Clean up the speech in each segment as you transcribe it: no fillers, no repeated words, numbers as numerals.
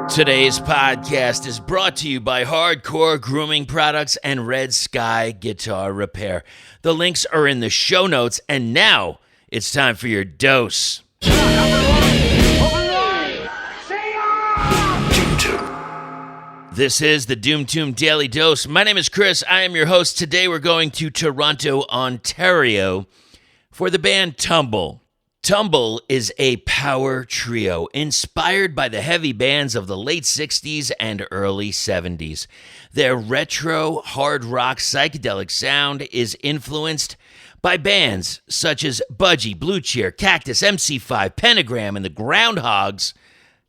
Today's podcast is brought to you by Hardcore Grooming Products and Red Sky Guitar Repair. The links are in the show notes, and now it's time for your dose. This is the Doom Tomb Daily Dose. My name is Chris. I am your host. Today we're going to Toronto, Ontario for the band Tumble. Tumble is a power trio inspired by the heavy bands of the late 60s and early 70s. Their retro, hard rock, psychedelic sound is influenced by bands such as Budgie, Blue Cheer, Cactus, MC5, Pentagram, and the Groundhogs.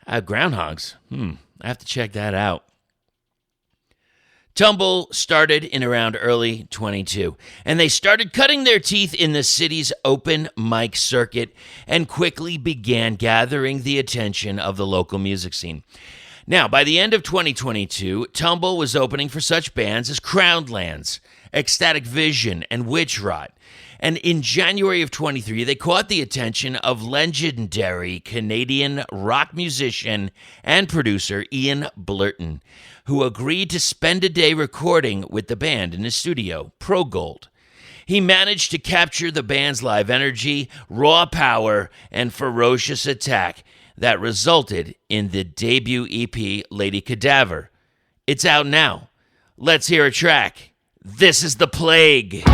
Groundhogs? I have to check that out. Tumble started in around early 22, and they started cutting their teeth in the city's open mic circuit and quickly began gathering the attention of the local music scene. Now, by the end of 2022, Tumble was opening for such bands as Crownlands, Ecstatic Vision, and Witch Rot. And in January of 23, they caught the attention of legendary Canadian rock musician and producer Ian Blurton, who agreed to spend a day recording with the band in his studio, Pro Gold. He managed to capture the band's live energy, raw power, and ferocious attack that resulted in the debut EP, Lady Cadaver. It's out now. Let's hear a track. This is The Plague.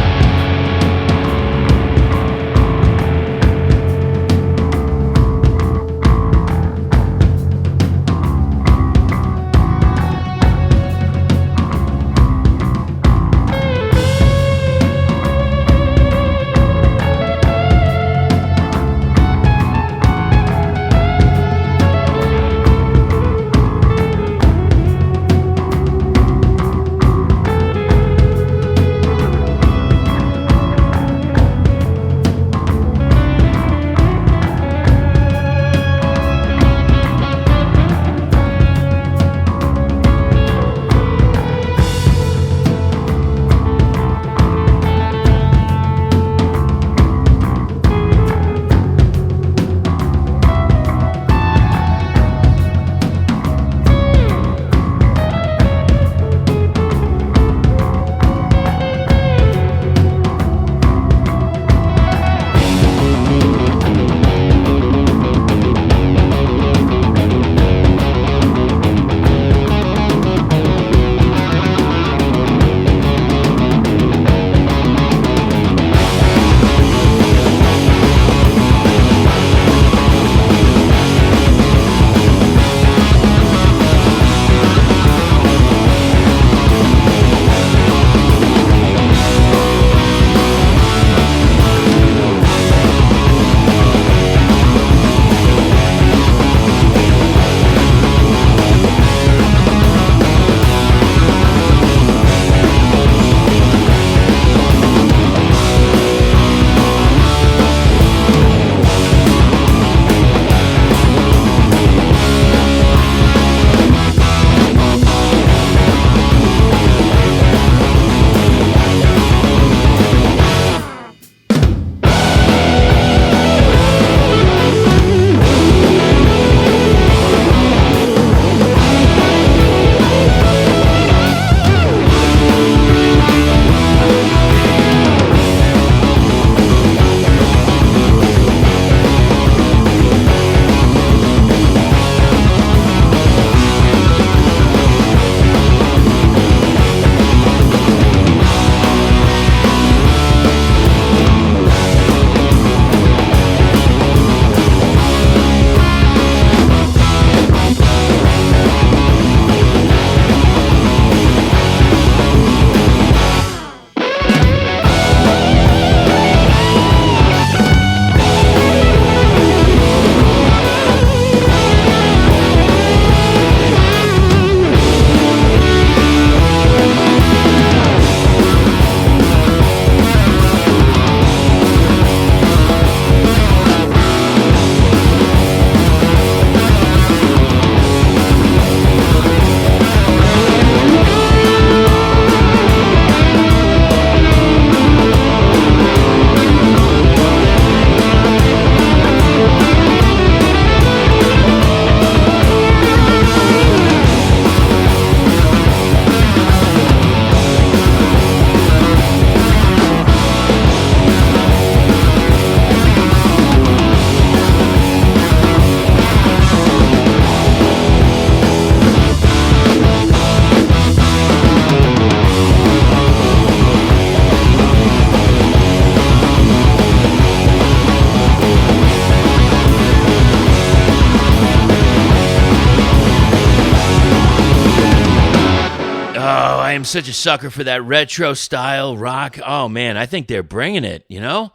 am such a sucker for that retro style rock. Oh man, I think they're bringing it, you know?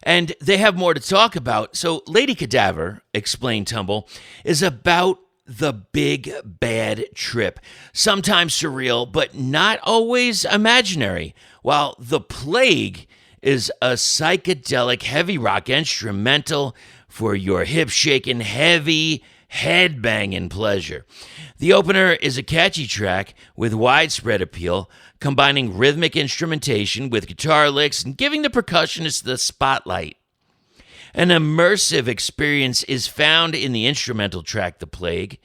And they have more to talk about. So Lady Cadaver, explained Tumble, is about the big bad trip. Sometimes surreal, but not always imaginary. While The Plague is a psychedelic heavy rock instrumental for your hip-shaking, heavy, head-banging pleasure. The opener is a catchy track with widespread appeal, combining rhythmic instrumentation with guitar licks and giving the percussionist the spotlight. An immersive experience is found in the instrumental track The Plague.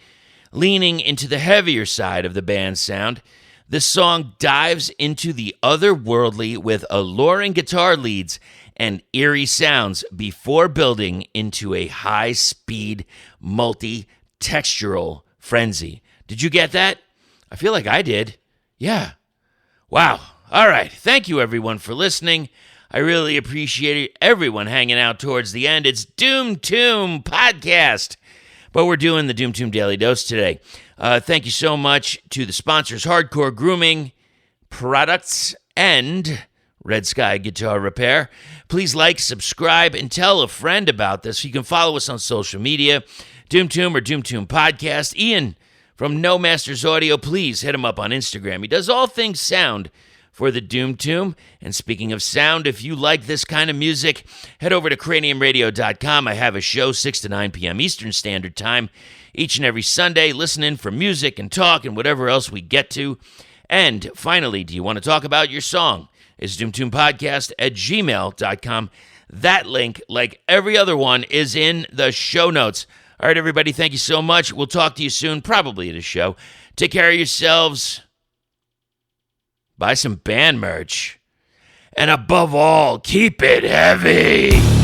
Leaning into the heavier side of the band's sound, the song dives into the otherworldly with alluring guitar leads and eerie sounds before building into a high-speed, multi-textural frenzy. Did you get that? I feel like I did. Yeah. Wow. All right. Thank you, everyone, for listening. I really appreciate everyone hanging out towards the end. It's Doom Tomb Podcast. But we're doing the Doom Tomb Daily Dose today. Thank you so much to the sponsors, Hardcore Grooming Products and Red Sky Guitar Repair. Please like, subscribe, and tell a friend about this. You can follow us on social media, Doom Tomb or Doom Tomb Podcast. Ian from No Masters Audio, please hit him up on Instagram. He does all things sound for the Doom Tomb. And speaking of sound, if you like this kind of music, head over to craniumradio.com. I have a show 6 to 9 p.m. Eastern Standard Time each and every Sunday. Listen in for music and talk and whatever else we get to. And finally, do you want to talk about your song? It's doomtombpodcast@gmail.com. That link, like every other one, is in the show notes. All right, everybody, thank you so much. We'll talk to you soon, probably at a show. Take care of yourselves. Buy some band merch. And above all, keep it heavy.